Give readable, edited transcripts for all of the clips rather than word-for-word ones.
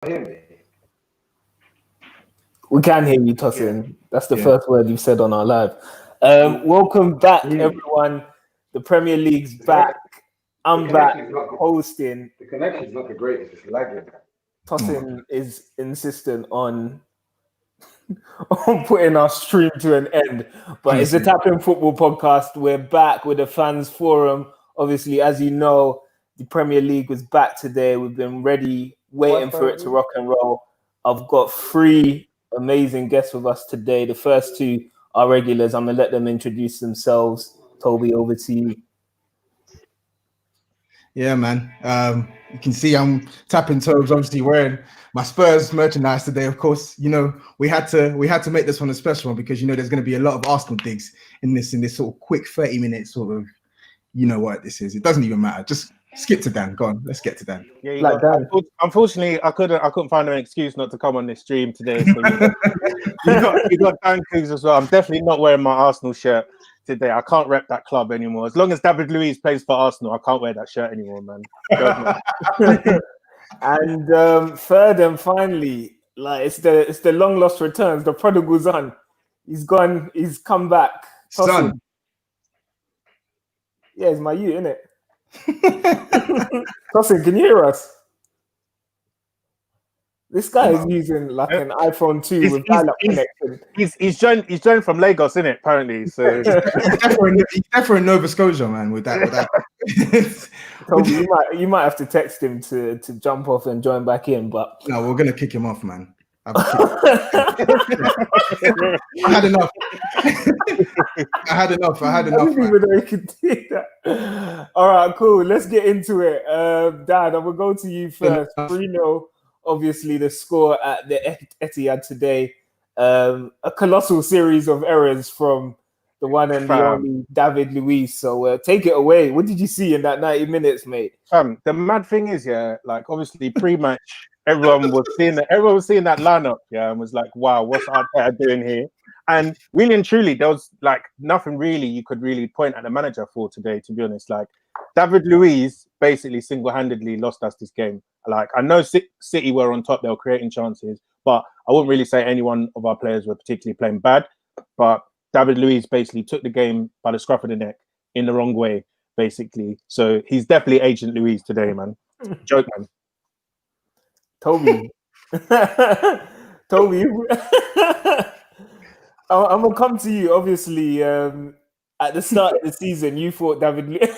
hear me? We can hear you, Tosin. That's the first word you've said on our live. Welcome back, everyone. The Premier League's back. I'm back hosting. The connection's not the greatest. It's lagging. Tosin is insistent on putting our stream to an end. But it's a Tapping Football podcast. We're back with the fans forum. Obviously, as you know, the Premier League was back today. We've been ready, waiting for it to rock and roll. I've got 3 amazing guests with us today. The first 2 are regulars. I'm going to let them introduce themselves. Toby, over to you. Yeah, man. You can see I'm tapping toes, obviously wearing my Spurs merchandise today. Of course, you know, we had to make this one a special one because, you know, there's going to be a lot of Arsenal digs in this sort of quick 30-minute sort of, you know what this is. It doesn't even matter. Just skip to Dan. Go on. Let's get to Dan. Yeah, unfortunately, I couldn't find an excuse not to come on this stream today. So you got Dan Coogs as well. I'm definitely not wearing my Arsenal shirt today. I can't rep that club anymore. As long as David Luiz plays for Arsenal, I can't wear that shirt anymore, man. And third and finally, like it's the long lost returns, the prodigal son. He's gone. He's come back. Son. Yeah, it's my you, isn't it? Tosin, can you hear us? This guy is using like an iPhone 2 with dial-up connection. He's joined from Lagos, isn't it? Apparently, so he's definitely in Nova Scotia, man. With that. Toby, you might have to text him to jump off and join back in, but no, we're gonna kick him off, man. I had enough. I didn't even know you could do that. All right, cool. Let's get into it. Dad, I will go to you first. 3-0, obviously the score at the Etihad today. A colossal series of errors from the one and the only David Luiz. So take it away. What did you see in that 90 minutes, mate? The mad thing is, like obviously pre-match, everyone was seeing that lineup, and was like, "Wow, what's Arteta doing here?" And really and truly, there was like nothing really you could really point at the manager for today. To be honest, like David Luiz basically single-handedly lost us this game. Like I know City were on top; they were creating chances, but I wouldn't really say any one of our players were particularly playing bad. But David Luiz basically took the game by the scruff of the neck in the wrong way, basically. So he's definitely Agent Luiz today, man. Joke, man. Toby, I'm gonna come to you. Obviously, at the start of the season, you thought David Luiz.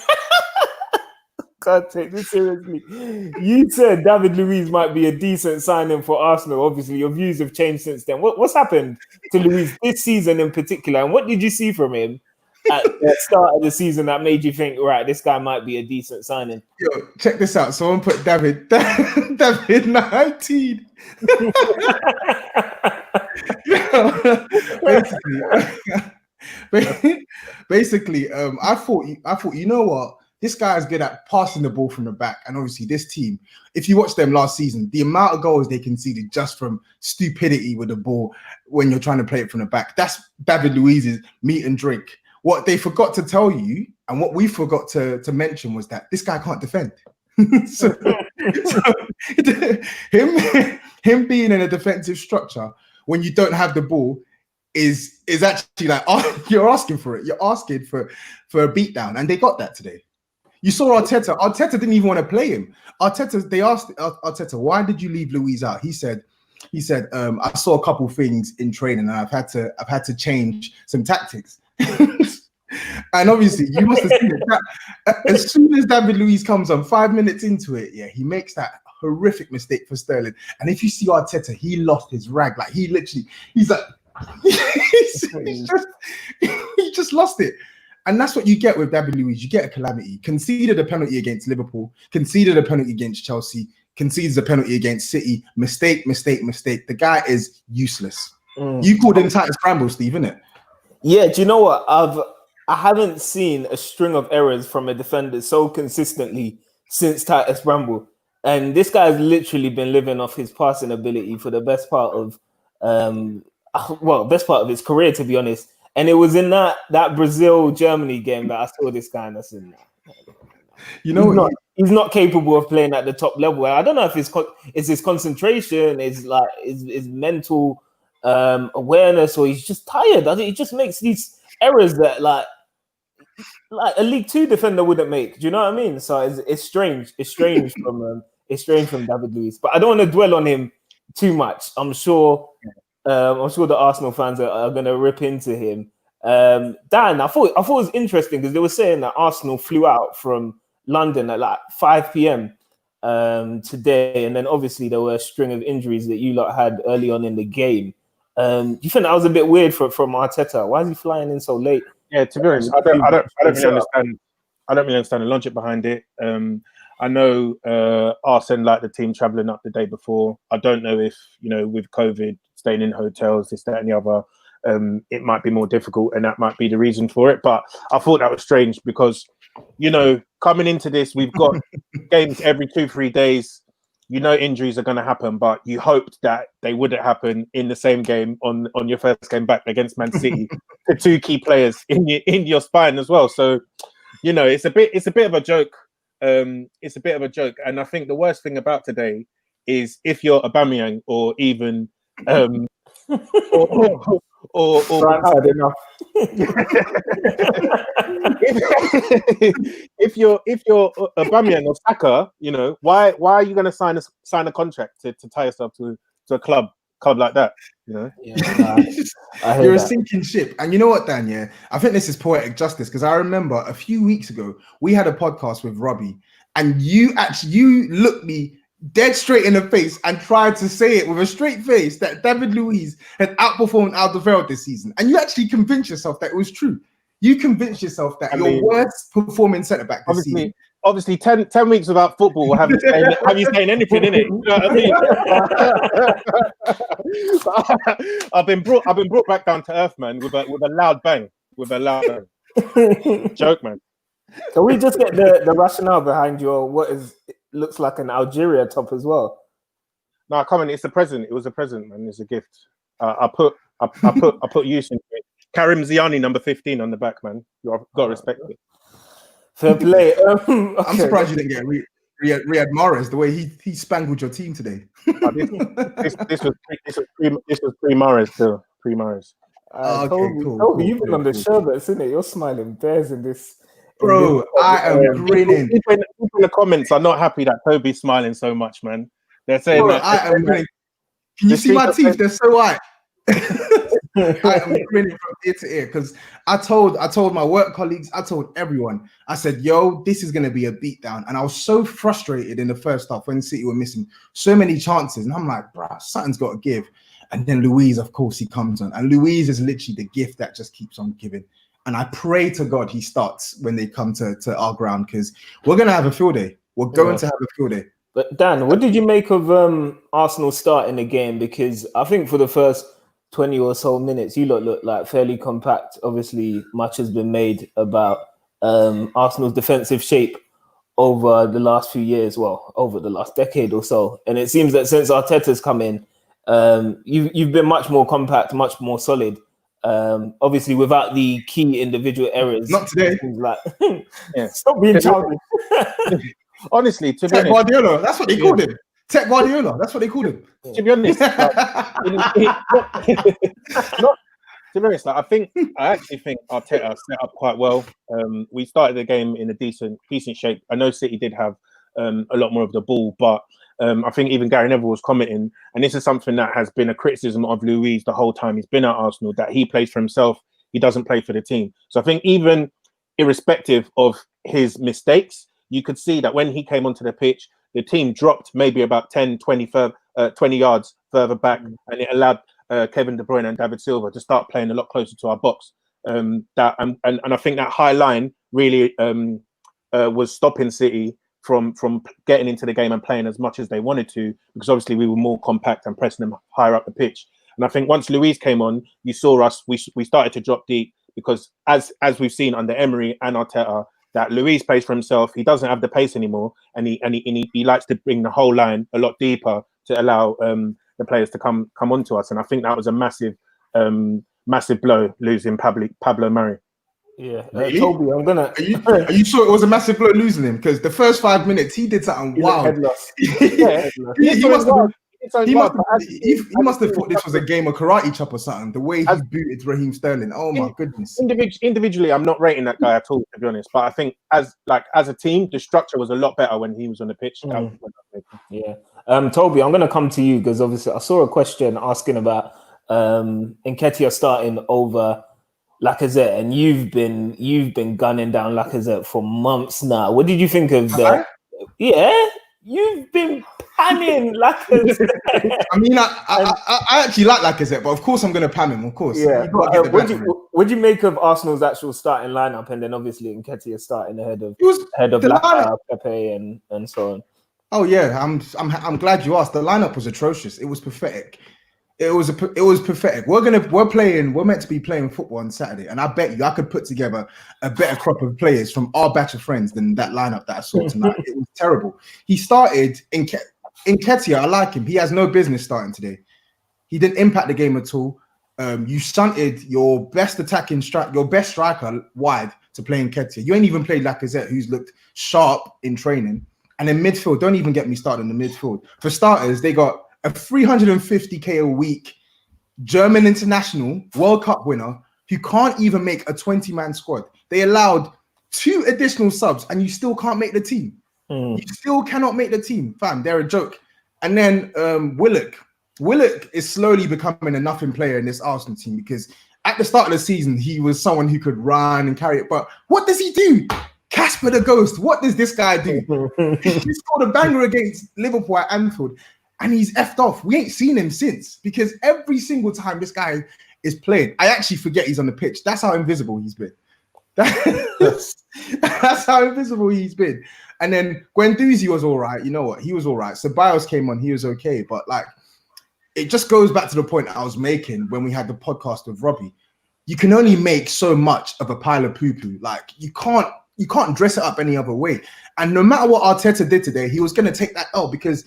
Can't take this seriously. You said David Luiz might be a decent signing for Arsenal. Obviously, your views have changed since then. What's happened to Luiz this season in particular, and what did you see from him at the start of the season that made you think, right, this guy might be a decent signing? Yo, check this out. Someone put David-19. basically, I thought, you know what? This guy is good at passing the ball from the back. And obviously this team, if you watch them last season, the amount of goals they conceded just from stupidity with the ball when you're trying to play it from the back, that's David Luiz's meat and drink. What they forgot to tell you and what we forgot to mention was that this guy can't defend. so him being in a defensive structure when you don't have the ball is actually like, you're asking for it. You're asking for a beatdown. And they got that today. You saw Arteta. Arteta didn't even want to play him. They asked Arteta, why did you leave Luiz out? He said, I saw a couple things in training and I've had to change some tactics. And obviously, you must have seen it. As soon as David Luiz comes on, 5 minutes into it, he makes that horrific mistake for Sterling. And if you see Arteta, he lost his rag. Like he's like, he just lost it. And that's what you get with David Luiz. You get a calamity. Conceded a penalty against Liverpool. Conceded a penalty against Chelsea. Concedes a penalty against City. Mistake. The guy is useless. You called him Titus Bramble, Steve, innit? Yeah, do you know what? I haven't seen a string of errors from a defender so consistently since Titus Bramble. And this guy's literally been living off his passing ability for the best part of his career, to be honest. And it was in that Brazil-Germany game that I saw this guy and I said, nah. You know what? he's not capable of playing at the top level. I don't know if it's his concentration, is like his mental awareness, or he's just tired. He just makes these errors that like a League Two defender wouldn't make. Do you know what I mean? So it's strange. It's strange from David Luiz. But I don't want to dwell on him too much. I'm sure the Arsenal fans are going to rip into him. Dan, I thought it was interesting because they were saying that Arsenal flew out from London at like 5 p.m. Today, and then obviously there were a string of injuries that you lot had early on in the game. Do you think that was a bit weird from Arteta? Why is he flying in so late? Yeah, to be honest, I don't really understand. I don't really understand the logic behind it. I know Arsene liked the team travelling up the day before. I don't know if, with COVID, staying in hotels, this, that, and the other, it might be more difficult, and that might be the reason for it. But I thought that was strange because, coming into this, we've got games every 2-3 days. Injuries are going to happen, but you hoped that they wouldn't happen in the same game on your first game back against Man City. The two key players in your spine as well. So, it's a bit of a joke. It's a bit of a joke, and I think the worst thing about today is if you're Aubameyang or even or enough. if you're Aubameyang or Saka, why are you going to sign a contract to tie yourself to a club like that? You're a sinking ship. And you know what, Dan? Yeah, I think this is poetic justice because I remember a few weeks ago we had a podcast with Robbie, and you looked me dead straight in the face and tried to say it with a straight face that David Luiz had outperformed Alderweireld this season, and you actually convinced yourself that it was true. You convinced yourself that your worst performing centre back this season. Obviously, 10 weeks without football will have you saying anything, innit? You know what I mean? I've been brought back down to earth, man, with a loud bang. Joke, man. Can we just get the rationale behind your looks like an Algeria top as well? No, come on, it's a present. It was a present, man. It's a gift. I put use into it. Karim Ziani, number 15 on the back, man. You've got to respect it. Fair play. Okay. I'm surprised you didn't get Riyad Mahrez the way he spangled your team today. This was pre-Mahrez still. Pre-Mahrez. Cool. You've been on the sherbets, isn't it? You're smiling bears in this. Bro, I am grinning. People in the comments are not happy that Toby's smiling so much, man. They're saying that. I am grinning. Can you see my teeth? They're so white. I am grinning from ear to ear because I told my work colleagues, I told everyone, I said, yo, this is going to be a beatdown. And I was so frustrated in the first half when City were missing so many chances. And I'm like, bruh, something's got to give. And then Luiz, of course, he comes on. And Luiz is literally the gift that just keeps on giving. And I pray to God he starts when they come to our ground because we're going to have a field day. We're going to have a field day. But Dan, what did you make of Arsenal starting the game? Because I think for the first 20 or so minutes, you lot look like fairly compact. Obviously, much has been made about Arsenal's defensive shape over the last few years, well, over the last decade or so. And it seems that since Arteta's come in, you've been much more compact, much more solid. Obviously, without the key individual errors. Not today. Like, stop being childish. Honestly, to be honest, Guardiola, that's what they called him. Tech Guardiola, that's what they called him. To be honest, I actually think Arteta set up quite well. We started the game in a decent shape. I know City did have a lot more of the ball, but I think even Gary Neville was commenting, and this is something that has been a criticism of Luiz the whole time he's been at Arsenal, that he plays for himself, he doesn't play for the team. So I think even irrespective of his mistakes, you could see that when he came onto the pitch, the team dropped maybe about 10, 20 yards further back, and it allowed Kevin De Bruyne and David Silva to start playing a lot closer to our box. And I think that high line really was stopping City from getting into the game and playing as much as they wanted to, because obviously we were more compact and pressing them higher up the pitch. And I think once Luiz came on, you saw us, we started to drop deep, because as we've seen under Emery and Arteta, that Luiz plays for himself. He doesn't have the pace anymore, and he likes to bring the whole line a lot deeper to allow the players to come onto us. And I think that was a massive blow, losing Pablo Mari. Yeah, Really? Toby, I'm gonna. Are you sure it was a massive blow losing him? Because the first 5 minutes he did something wild. Head loss. he, he must have. He must have, But he must have thought this was a game of karate chop or something. The way he As- booted Raheem Sterling. Oh my goodness. individually, I'm not rating that guy at all, to be honest. But I think as a team, the structure was a lot better when he was on the pitch. Yeah. Toby, I'm gonna come to you because obviously I saw a question asking about Nketiah starting over Lacazette, and you've been gunning down Lacazette for months now. What did you think of that? Yeah, you've been panning Lacazette. I mean, I actually like Lacazette, but of course I'm going to pan him. Of course. Yeah. What do you make of Arsenal's actual starting lineup, and then obviously Nketiah starting ahead of Lacazette, Pepe, and so on? Oh yeah, I'm glad you asked. The lineup was atrocious. It was pathetic. It was pathetic. We're meant to be playing football on Saturday, and I bet you I could put together a better crop of players from our batch of friends than that lineup that I saw tonight. It was terrible. He started Nketiah. I like him. He has no business starting today. He didn't impact the game at all. You stunted your best your best striker wide to play Nketiah. You ain't even played Lacazette, who's looked sharp in training. And in midfield, don't even get me started in the midfield. For starters, they got a 350k a week German international World Cup winner who can't even make a 20-man squad. They allowed 2 additional subs and you still can't make the team. You still cannot make the team, fam. They're a joke. And then Willock is slowly becoming a nothing player in this Arsenal team because at the start of the season, he was someone who could run and carry it. But what does he do? Casper the Ghost. What does this guy do? He scored a banger against Liverpool at Anfield. And he's effed off. We ain't seen him since because every single time this guy is playing, I actually forget he's on the pitch. That's how invisible he's been. That's how invisible he's been. And then Guendouzi was all right. You know what? He was all right. Ceballos came on. He was okay. But like, it just goes back to the point I was making when we had the podcast with Robbie. You can only make so much of a pile of poo-poo. Like, you can't dress it up any other way. And no matter what Arteta did today, he was going to take that L because,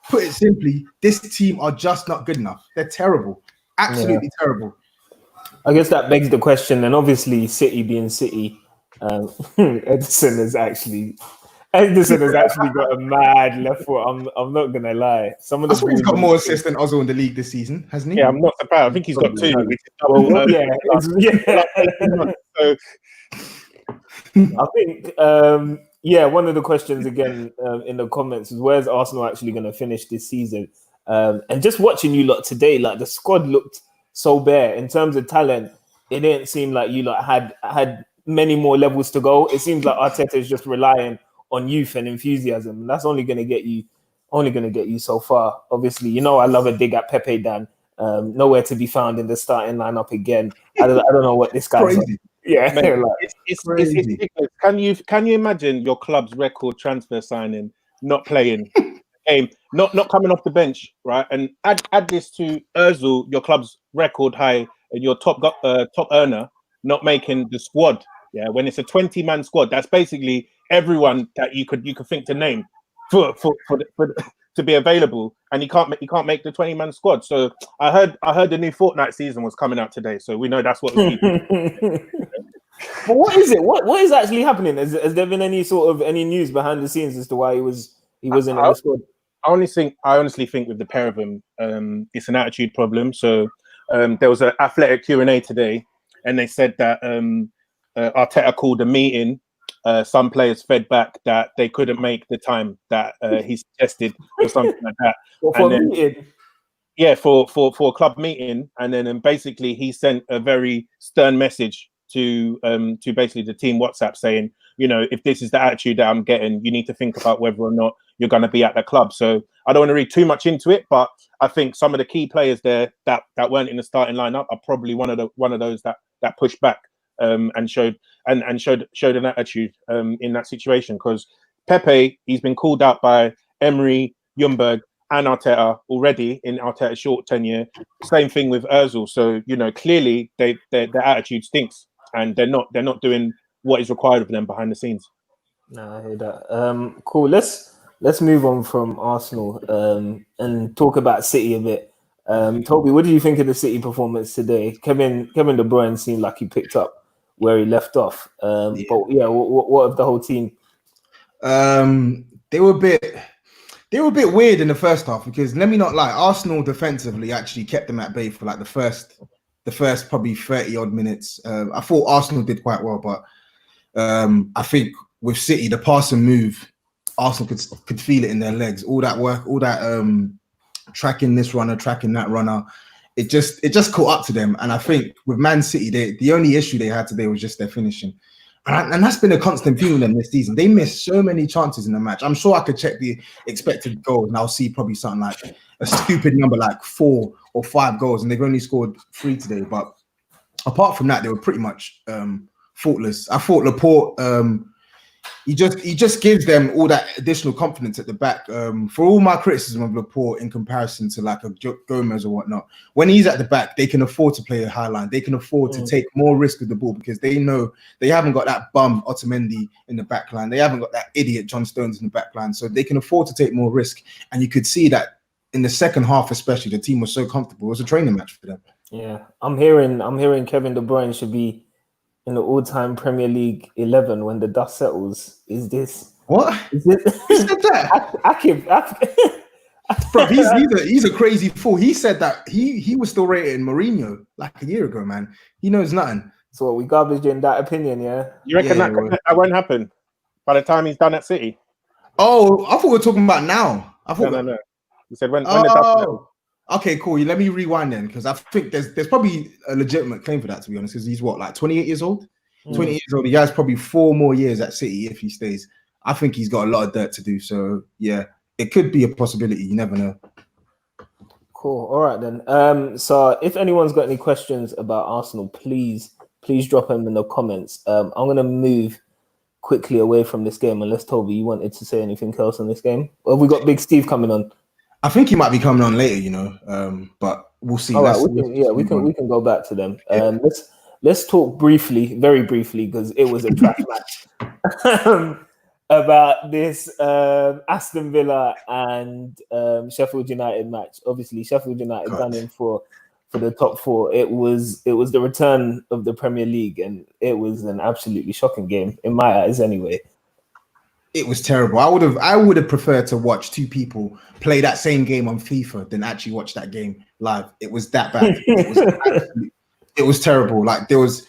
put it simply, this team are just not good enough. They're terrible. Absolutely terrible. I guess that begs the question, and obviously City being City, Edison has actually got a mad left foot. I'm not going to lie. Some of the he's got more assists than Ozil in the league this season, hasn't he? Yeah, I'm not surprised. I think he's got 2. I think, one of the questions again in the comments is where's Arsenal actually going to finish this season? And just watching you lot today, like the squad looked so bare in terms of talent. It didn't seem like you lot had many more levels to go. It seems like Arteta is just relying on youth and enthusiasm. And that's only going to get you so far. Obviously, you know I love a dig at Pepe Dan. Nowhere to be found in the starting lineup again. I don't know what this guy's crazy. Yeah, man, it's ridiculous. Can you imagine your club's record transfer signing not playing game, not coming off the bench, right? And add this to Ozil, your club's record high and your top earner not making the squad. Yeah, when it's a 20-man squad, that's basically everyone that you could think to name for to be available, and you can't make the 20-man squad. So I heard the new Fortnite season was coming out today, so we know that's what was But what is it? What is actually happening? Has there been any news behind the scenes as to why he wasn't in the squad? I honestly think with the pair of them, it's an attitude problem. So there was an athletic Q&A today, and they said that Arteta called a meeting. Some players fed back that they couldn't make the time that he suggested or something like that. For a meeting? Yeah, for a club meeting, and then basically he sent a very stern message to basically the team WhatsApp saying, you know, if this is the attitude that I'm getting, you need to think about whether or not you're going to be at the club. So I don't want to read too much into it, but I think some of the key players there that weren't in the starting lineup are probably one of those that pushed back and showed an attitude in that situation. Because Pepe, he's been called out by Emery, Ljungberg, and Arteta already in Arteta's short tenure. Same thing with Ozil. So you know clearly their attitude stinks, and they're not doing what is required of them behind the scenes. No, I hear that. Cool. Let's move on from Arsenal and talk about City a bit. Toby, what do you think of the City performance today? Kevin De Bruyne seemed like he picked up where he left off. But yeah, what of the whole team? They were a bit weird in the first half because let me not lie, Arsenal defensively actually kept them at bay for like the first probably 30 odd minutes. I thought Arsenal did quite well, but I think with City, the pass and move, Arsenal could feel it in their legs. All that work, all that tracking this runner, tracking that runner, it just caught up to them. And I think with Man City, the only issue they had today was just their finishing. And that's been a constant theme with them this season. They missed so many chances in the match. I'm sure I could check the expected goals and I'll see probably something like a stupid number like 4 or 5 goals, and they've only scored 3 today. But apart from that, they were pretty much faultless. I thought Laporte, he just gives them all that additional confidence at the back. For all my criticism of Laporte in comparison to like a Gomez or whatnot, when he's at the back, they can afford to play a high line. They can afford to take more risk with the ball because they know they haven't got that bum Otamendi in the back line. They haven't got that idiot John Stones in the back line. So they can afford to take more risk. And you could see that in the second half, especially, the team was so comfortable. It was a training match for them. Yeah, I'm hearing Kevin De Bruyne should be in the all-time Premier League 11 when the dust settles. Is this what? Is it? Who said that? Bro, he's a crazy fool. He said that he was still rating Mourinho like a year ago, man. He knows nothing. So we garbaged in that opinion, yeah? You reckon that won't happen by the time he's done at City? Oh, I thought we were talking about now. I thought no. You said when the dust settles. Okay, cool. Let me rewind then, because I think there's probably a legitimate claim for that, to be honest, because he's what, like 28 years old? 28 years old. He has probably 4 more years at City if he stays. I think he's got a lot of dirt to do. So, yeah, it could be a possibility. You never know. Cool. All right, then. So if anyone's got any questions about Arsenal, please drop them in the comments. I'm going to move quickly away from this game, unless, Toby, you wanted to say anything else on this game. Well, we got Big Steve coming on. I think he might be coming on later, but we'll see. All right, we can go back to them. Let's talk very briefly, because it was a trash match, about this Aston Villa and Sheffield United match. Obviously, Sheffield United done in for the top 4. It was the return of the Premier League, and it was an absolutely shocking game in my eyes, anyway. It was terrible. I would have preferred to watch 2 people play that same game on FIFA than actually watch that game live. It was that bad. It was terrible. Like, there was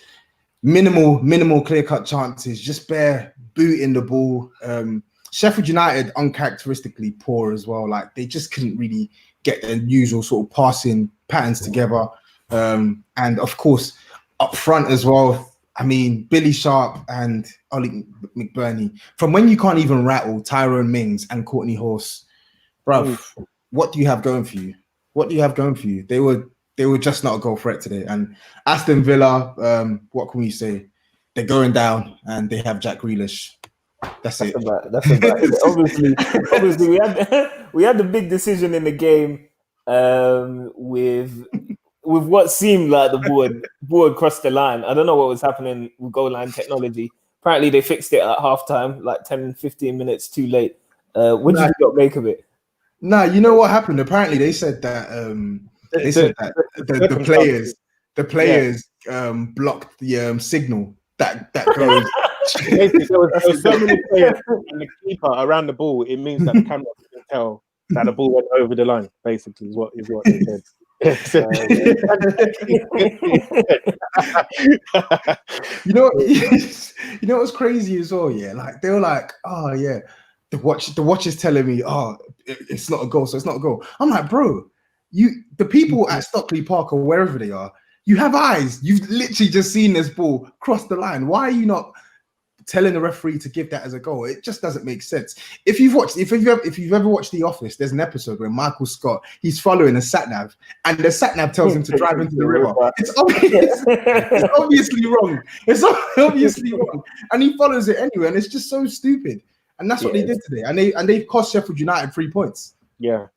minimal clear-cut chances, just bare booting the ball. Sheffield United uncharacteristically poor as well. Like, they just couldn't really get the usual sort of passing patterns together. And of course, up front as well, I mean, Billy Sharp and Ollie McBurney, from when you can't even rattle Tyrone Mings and Courtney Horse, bruv, what do you have going for you? They were just not a goal threat today. And Aston Villa, what can we say? They're going down and they have Jack Grealish. That's it. That's about it. Obviously, we had the big decision in the game with what seemed like the ball had crossed the line. I don't know what was happening with goal line technology. Apparently, they fixed it at halftime, like 10, 15 minutes too late. What did you make of it? Nah, you know what happened? Apparently, they said that the players blocked the signal that goes. There was so many players and the keeper around the ball. It means that the camera can tell that the ball went over the line. Basically, is what they said. You know what's crazy as well, yeah? Like, they were like, oh yeah, the watch is telling me, oh, it's not a goal, so it's not a goal. I'm like, bro, the people at Stockley Park or wherever they are, you have eyes. You've literally just seen this ball cross the line. Why are you not telling the referee to give that as a goal? It just doesn't make sense. If you've ever watched The Office, there's an episode where Michael Scott, he's following a sat nav, and the sat nav tells him to drive into the river. It's obviously wrong. It's obviously wrong, and he follows it anyway, and it's just so stupid. And that's what they did today, and they cost Sheffield United 3 points. Yeah.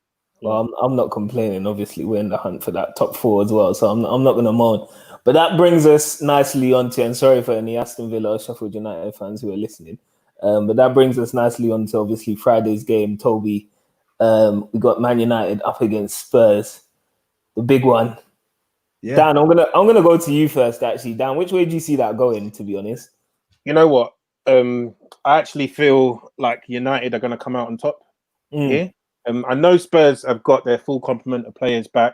Well, I'm not complaining. Obviously, we're in the hunt for that top 4 as well, so I'm not going to moan. But that brings us nicely onto, and sorry for any Aston Villa or Sheffield United fans who are listening, but that brings us nicely onto, obviously, Friday's game. Toby, we got Man United up against Spurs, the big one. Yeah. Dan, I'm gonna go to you first. Actually, Dan, which way do you see that going? To be honest, You know what? I actually feel like United are going to come out on top here. I know Spurs have got their full complement of players back,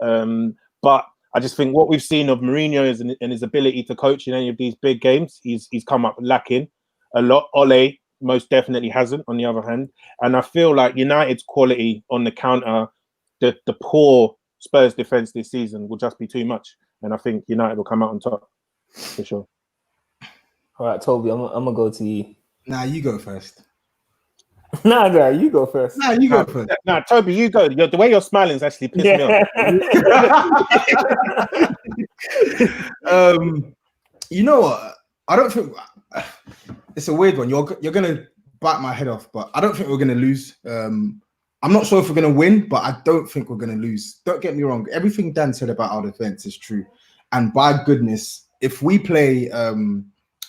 but I just think what we've seen of Mourinho and his ability to coach in any of these big games, he's come up lacking a lot. Ole most definitely hasn't, on the other hand, and I feel like United's quality on the counter, the poor Spurs defense this season will just be too much, and I think United will come out on top for sure. All right, Toby, I'm gonna go to you. Nah, you go first. Nah, you go first. Nah, you go first. Nah, Toby, you go. The way you're smiling is actually pissing me off. You know what? I don't think it's a weird one. You're gonna bite my head off, but I don't think we're gonna lose. I'm not sure if we're gonna win, but I don't think we're gonna lose. Don't get me wrong. Everything Dan said about our defense is true, and by goodness, if we play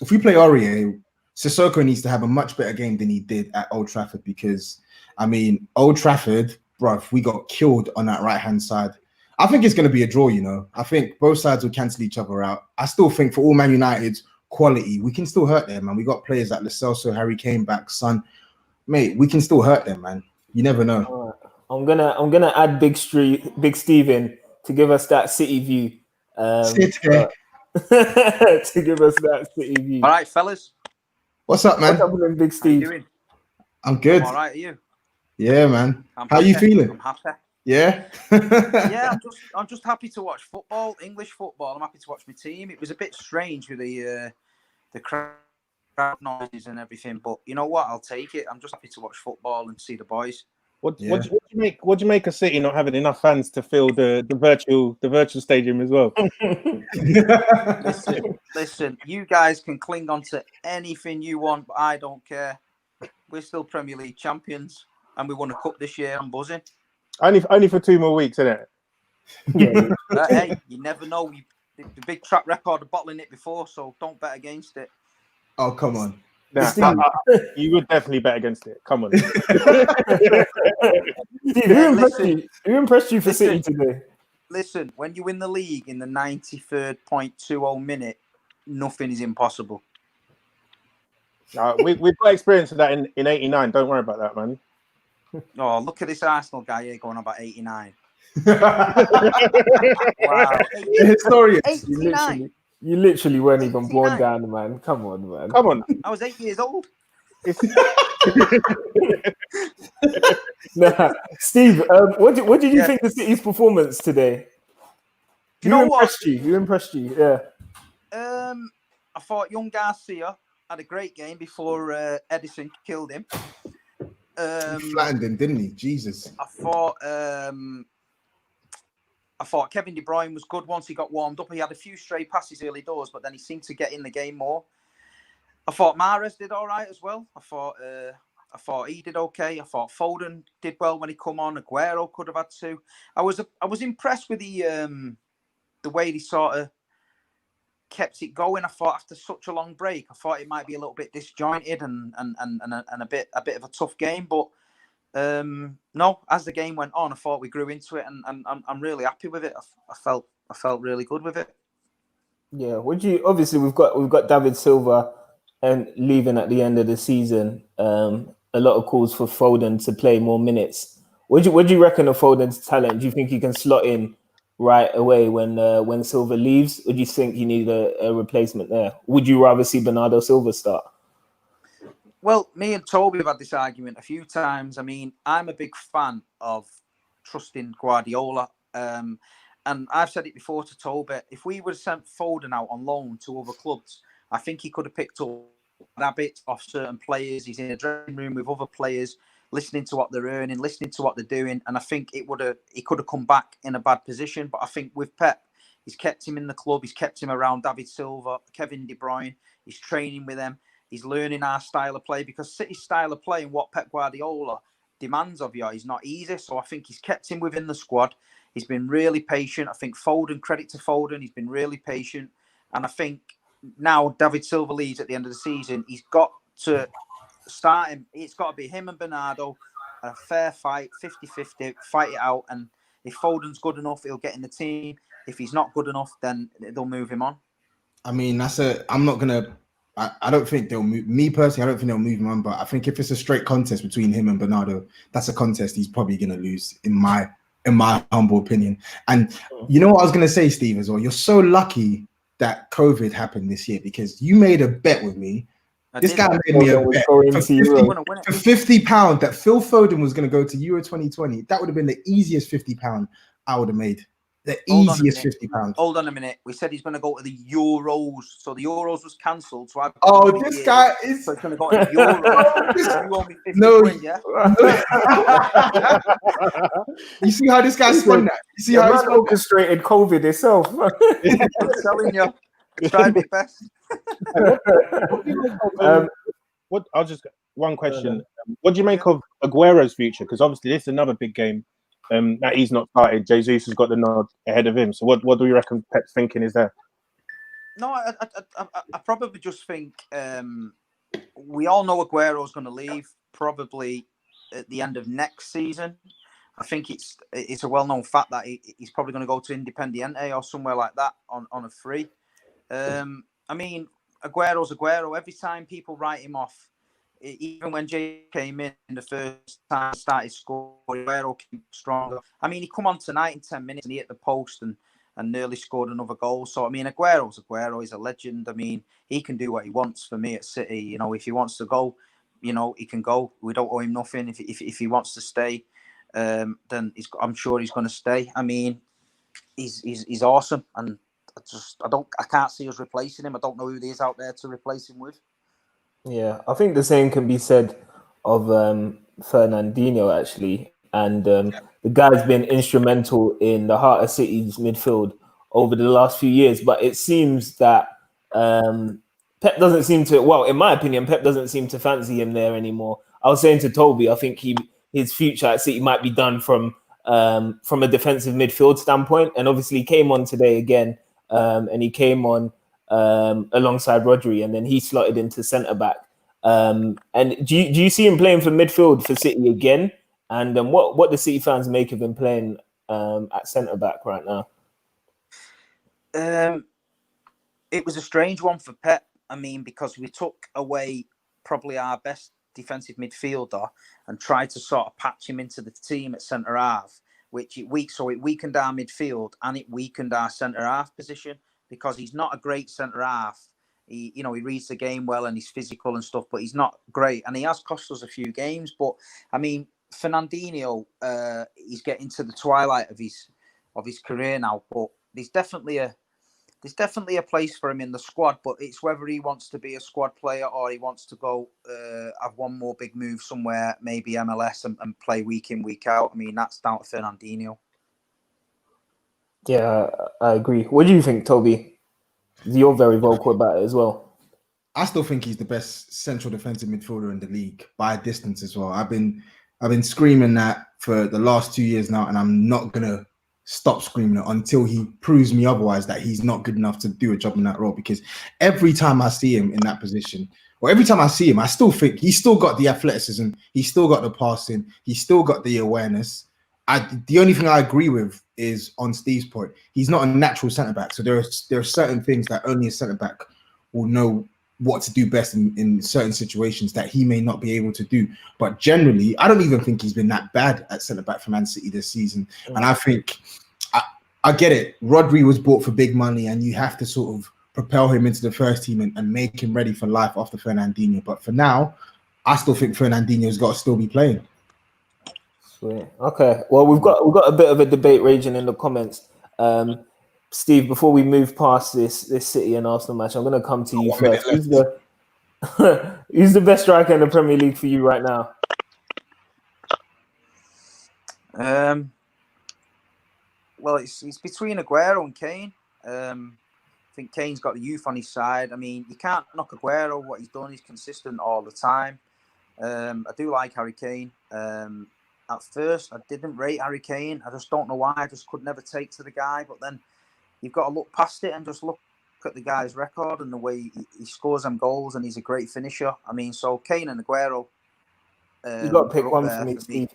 Aurier, Sissoko needs to have a much better game than he did at Old Trafford, because I mean, Old Trafford, bruv, we got killed on that right-hand side. I think it's going to be a draw, you know. I think both sides will cancel each other out. I still think for all Man United's quality, we can still hurt them, man. We got players like Lo Celso, Harry Kane back, Son. Mate, we can still hurt them, man. You never know. I'm gonna add Big Steven to give us that City view. To give us that City view. All right, fellas. What's up, man? What's happening, Big Steve? How you doing? I'm good. I'm all right, are you? Yeah, man. I'm How happy. you feeling? I'm happy. Yeah. Yeah, I'm just happy to watch football, English football. I'm happy to watch my team. It was a bit strange with the crowd noises and everything, but you know what? I'll take it. I'm just happy to watch football and see the boys. What do you make of City not having enough fans to fill the virtual stadium as well? Listen, you guys can cling on to anything you want, but I don't care. We're still Premier League champions, and we won a cup this year. I'm buzzing. Only for 2 more weeks, isn't it? Yeah. Hey, you never know. The big track record of bottling it before, so don't bet against it. Oh, come on. Nah, you would definitely bet against it. Come on. Steve, who impressed you for City today? Listen, when you win the league in the 93rd.20 minute, nothing is impossible. We've got experience of that in 89. Don't worry about that, man. Oh, look at this Arsenal guy here going about 89. Wow. Historian. 89. You literally weren't even born down, man. Come on, man. Come on. I was 8 years old. Nah, Steve, what did you think of City's performance today? You know what? Who impressed you? Yeah. I thought young Garcia had a great game before Edison killed him. He flattened him, didn't he? Jesus. I thought Kevin De Bruyne was good once he got warmed up. He had a few stray passes early doors, but then he seemed to get in the game more. I thought Mahrez did all right as well. I thought he did okay. I thought Foden did well when he come on. Aguero could have had two. I was impressed with the way he sort of kept it going. I thought after such a long break, I thought it might be a little bit disjointed and a bit of a tough game. But no, as the game went on, I thought we grew into it, and I'm really happy with it. I felt really good with it. Yeah. Obviously we've got David Silva and leaving at the end of the season. A lot of calls for Foden to play more minutes. What do you reckon of Foden's talent? Do you think he can slot in right away when Silva leaves, or do you think you need a replacement there? Would you rather see Bernardo Silva start? Well, me and Toby have had this argument a few times. I mean, I'm a big fan of trusting Guardiola. And I've said it before to Toby, if we would have sent Foden out on loan to other clubs, I think he could have picked up habits off certain players. He's in a dressing room with other players, listening to what they're earning, listening to what they're doing. And I think he could have come back in a bad position. But I think with Pep, he's kept him in the club. He's kept him around David Silva, Kevin De Bruyne. He's training with them. He's learning our style of play, because City's style of play and what Pep Guardiola demands of you is not easy. So I think he's kept him within the squad. He's been really patient. I think Foden, credit to Foden, he's been really patient. And I think now David Silva leaves at the end of the season, he's got to start him. It's got to be him and Bernardo, a fair fight, 50-50, fight it out. And If Foden's good enough, he'll get in the team. If he's not good enough, then they'll move him on. I mean, I'm not gonna. I don't think they'll move. Me personally, I don't think they'll move him on. But I think if it's a straight contest between him and Bernardo, that's a contest he's probably gonna lose, in my humble opinion. And you know what I was gonna say, Steve, as well. You're so lucky that COVID happened this year, because you made a bet with me. This guy made me a bet for £50 that Phil Foden was going to go to Euro 2020. That would have been the easiest £50 I would have made. The easiest £50. Hold on a minute. We said he's going to go to the Euros. So the Euros was cancelled. So this guy is. So he's going to go to the Euros. You owe me 50 quid, yeah? You see how this guy spun that? You see how he orchestrated COVID itself? I'm telling you. Tried my best. I'll just one question. What do you make of Aguero's future? Because obviously this is another big game that he's not started. Jesus has got the nod ahead of him. So what do you reckon Pep's thinking is there? No, I probably just think we all know Aguero's going to leave probably at the end of next season. I think it's a well-known fact that he's probably going to go to Independiente or somewhere like that on a free. I mean, Aguero's Aguero. Every time people write him off, even when Jay came in the first time, started scoring, Aguero came stronger. I mean, he come on tonight in 10 minutes and he hit the post and nearly scored another goal. So, I mean, Aguero's Aguero. He's a legend. I mean, he can do what he wants for me at City. You know, if he wants to go, you know, he can go. We don't owe him nothing. If he wants to stay, then I'm sure he's going to stay. I mean, he's awesome. And I can't see us replacing him. I don't know who there is out there to replace him with. Yeah, I think the same can be said of Fernandinho, actually. And the guy's been instrumental in the heart of City's midfield over the last few years. But it seems that Pep doesn't seem to, well, in my opinion, Pep doesn't seem to fancy him there anymore. I was saying to Toby, I think his future at City might be done from a defensive midfield standpoint. And obviously he came on today again. And he came on alongside Rodri, and then he slotted into centre back. And do you see him playing for midfield for City again? And what do City fans make of him playing at centre back right now? It was a strange one for Pep. I mean, because we took away probably our best defensive midfielder and tried to sort of patch him into the team at centre half, which it weakened our midfield and it weakened our centre half position, because he's not a great centre half. He reads the game well and he's physical and stuff, but he's not great. And he has cost us a few games. But I mean, Fernandinho, he's getting to the twilight of his career now. But there's definitely a place for him in the squad. But it's whether he wants to be a squad player or he wants to go have one more big move somewhere, maybe MLS, and play week in, week out. I mean, that's down to Fernandinho. Yeah, I agree. What do you think, Toby? You're very vocal about it as well. I still think he's the best central defensive midfielder in the league by a distance as well. I've been screaming that for the last 2 years now, and I'm not gonna stop screaming it until he proves me otherwise, that he's not good enough to do a job in that role. Because every time I see him in that position, or every time I see him, I still think he's still got the athleticism, he's still got the passing, he's still got the awareness. The only thing I agree with is on Steve's point. He's not a natural centre back, so there are certain things that only a centre back will know what to do best in certain situations that he may not be able to do. But generally, I don't even think he's been that bad at centre back for Man City this season. And I think I get it. Rodri was bought for big money, and you have to sort of propel him into the first team and make him ready for life after Fernandinho. But for now, I still think Fernandinho's got to still be playing. Sweet. Okay. Well, we've got a bit of a debate raging in the comments. Steve, before we move past this City and Arsenal match, I'm going to come to you first. Who's the best striker in the Premier League for you right now? Well, it's between Aguero and Kane. I think Kane's got the youth on his side. I mean, you can't knock Aguero. What he's done, he's consistent all the time. I do like Harry Kane. At first, I didn't rate Harry Kane. I just don't know why. I just could never take to the guy. But then you've got to look past it and just look at the guy's record and the way he scores them goals, and he's a great finisher. I mean, so Kane and Aguero. You've got to pick one for me, Steve.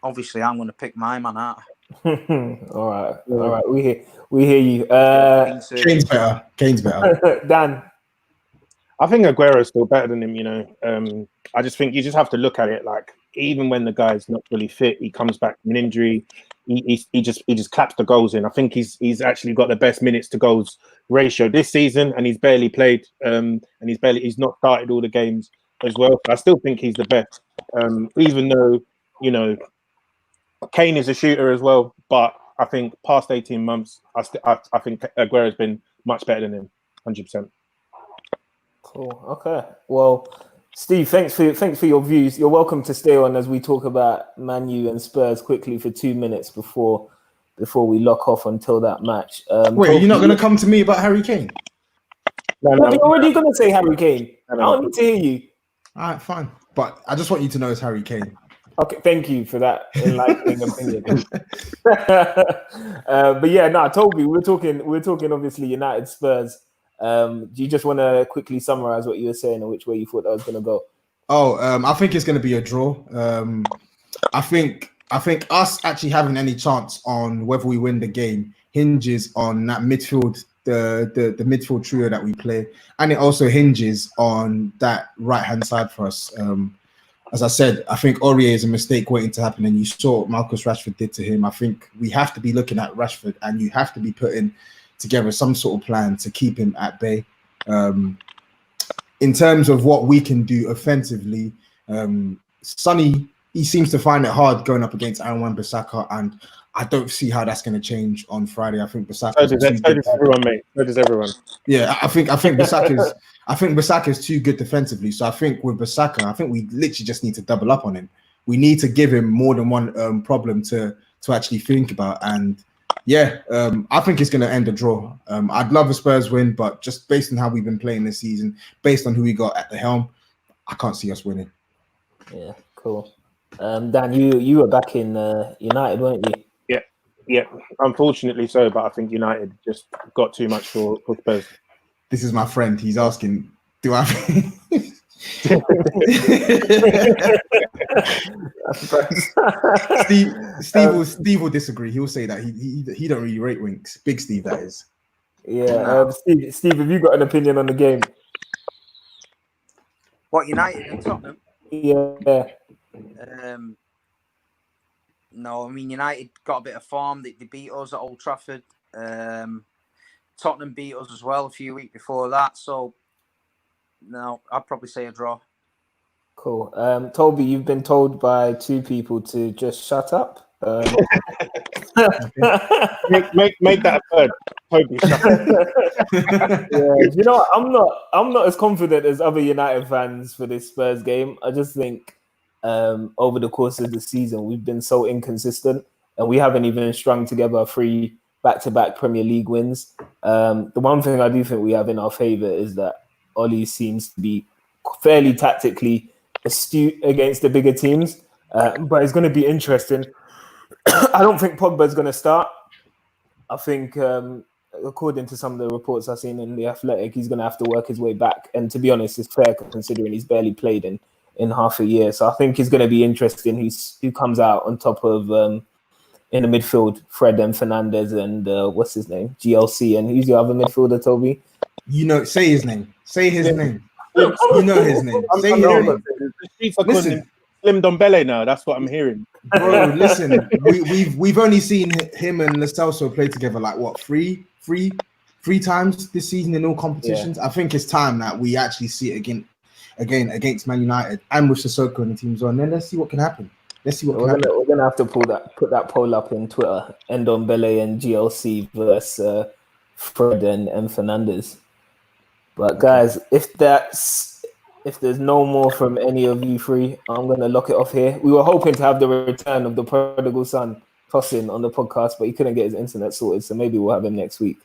Obviously, I'm going to pick my man out. All right. We hear you. Kane's better. Kane's better. Dan. I think Aguero's still better than him. You know, I just think you just have to look at it like even when the guy's not fully fit, he comes back from an injury. He just claps the goals in. I think he's actually got the best minutes to goals ratio this season, and he's barely played. And he's not started all the games as well. I still think he's the best, even though you know Kane is a shooter as well. But I think past 18 months, I think Aguero's been much better than him, 100%. Cool. Okay. Well, Steve, thanks for your views. You're welcome to stay on as we talk about Man U and Spurs quickly for 2 minutes before we lock off until that match. Wait, you're not going to come to me about Harry Kane? No, you're already going to say Harry Kane. I don't need to hear you. All right, fine. But I just want you to know it's Harry Kane. Okay, thank you for that enlightening opinion. But yeah, Toby, we're talking obviously United Spurs. Do you just want to quickly summarize what you were saying and which way you thought that was going to go? I think it's going to be a draw. I think us actually having any chance on whether we win the game hinges on that midfield, the midfield trio that we play, and it also hinges on that right hand side for us. As I said, I think Aurier is a mistake waiting to happen, and you saw what Marcus Rashford did to him. I think we have to be looking at Rashford, and you have to be putting together some sort of plan to keep him at bay. In terms of what we can do offensively, Sonny, he seems to find it hard going up against Aaron Wan-Bissaka, and I don't see how that's going to change on Friday. I think Bissaka. So does everyone, mate. So does everyone. Yeah, I think Bissaka is too good defensively. So I think with Bissaka, I think we literally just need to double up on him. We need to give him more than one problem to actually think about. And yeah, I think it's going to end a draw. I'd love a Spurs win, but just based on how we've been playing this season, based on who we got at the helm, I can't see us winning. Yeah, cool. Dan, you were back in United, weren't you? Yeah, unfortunately so, but I think United just got too much for Spurs. This is my friend. He's asking, do I... Steve will disagree. He'll say that he don't really rate Winks. Big Steve, that is. Yeah, Steve, have you got an opinion on the game? What, United and Tottenham? Yeah. No, I mean United got a bit of form. They beat us at Old Trafford. Tottenham beat us as well a few weeks before that. So no, I'd probably say a draw. Cool. Toby, you've been told by two people to just shut up. make that a third. Toby, shut up. Yeah, you know what? I'm not as confident as other United fans for this Spurs game. I just think over the course of the season we've been so inconsistent, and we haven't even strung together 3 back-to-back Premier League wins. The one thing I do think we have in our favour is that Oli seems to be fairly tactically astute against the bigger teams, but it's going to be interesting. I don't think Pogba's going to start. I think, according to some of the reports I've seen in The Athletic, he's going to have to work his way back. And to be honest, it's fair considering he's barely played in half a year. So I think it's going to be interesting who comes out on top of, in the midfield, Fred and Fernandez and what's his name? GLC. And who's the other midfielder, Toby? You know, say his name. Say his name. You know his name. Say his name. Listen, Slim Dombele now. That's what I'm hearing. Bro, listen. We've only seen him and Lo Celso play together like what three times this season in all competitions. Yeah. I think it's time that we actually see it again against Man United and with Sissoko and the teams on. Then let's see what can happen. We're gonna have to put that poll up on Twitter. Ndombele and GLC versus Fred and Fernandez. But guys, if there's no more from any of you three, I'm gonna lock it off here. We were hoping to have the return of the prodigal son Tosin on the podcast, but he couldn't get his internet sorted, so maybe we'll have him next week.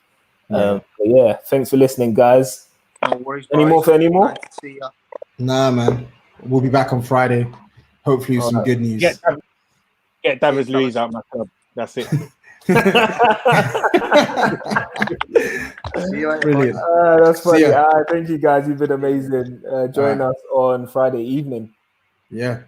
But yeah, thanks for listening, guys. No worries, any more? Nice to see ya. Nah, man. We'll be back on Friday. Hopefully with some good news. Get David-Luiz out my club. That's it. Brilliant. That's funny. Thank you guys. You've been amazing. Join us on Friday evening. Yeah.